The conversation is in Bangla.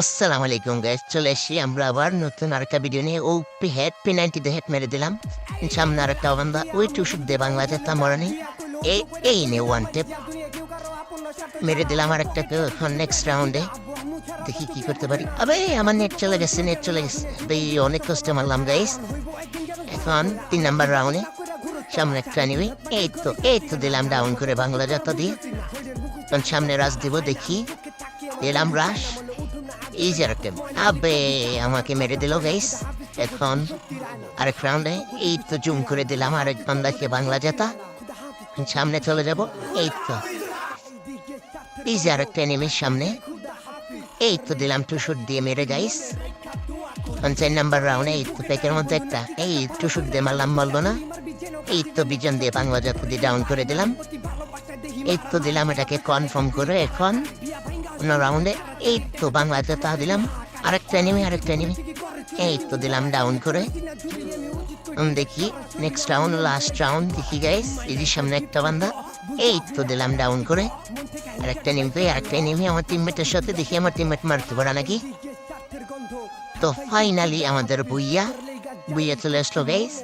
আসসালামু আলাইকুম গাইস, চলে এসছি আমরা আবার নতুন আরেকটা ভিডিও নিয়ে। ওপি হেড পেনাল্টিতে হেড মেরে দিলাম। সামনে আরেকটা বান্দা ওই টুসুক দে বাংলাতে তা মরানি এই এই নে ওয়ান টেপ মেরে দিলাম আরেকটাকে। এখন নেক্সট রাউন্ডে দেখি কি করতে পারি। আবে আমার নেট চলে গেছে ভাই, অনেক কষ্ট মারলাম গাইস। এখন 3 নাম্বার রাউন্ডে সামনে একটা নিবি। এই তো দিলাম ডাউন করে বাংলা যাত্রা দিয়ে। এখন সামনে রাশ দিব, দেখি দিলাম রাশ। এই যে আরেকটা, আবে আমাকে মেরে দিল গাইস। এখন আরেক রাউন্ডে এই তো জুম করে দিলাম আরেক বান্দাকে বাংলা জেতা। সামনে চলে যাব। এই যে আরেকটা এনিমির সামনে। এই তো দিলাম টুশুট দিয়ে মেরে গাইস। 4 নাম্বার রাউন্ডে এই তো প্যাকের মধ্যে একটা এই টুশুট দিয়ে মারলাম, বলবো না। এই তো বিজন দিয়ে বাংলা জাত দিয়ে ডাউন করে দিলাম। এই তো দিলাম এটাকে কনফার্ম করে। এখন অন্য রাউন্ডে এই তো বাংলা জাতা দিলাম আরেকটা এনিমি। এই তো দিলাম ডাউন করে। দেখি নেক্সট রাউন্ড, লাস্ট রাউন্ড দেখি গাইস। এদির সামনে একটা বান্দা। এই তো দিলাম ডাউন করে আরেকটা এনিমি আমার টিমমেটের সাথে। দেখি আমার টিমমেট মারতে পারে নাকি। তো ফাইনালি আমাদের বুইয়া চলে আসলো গাইস।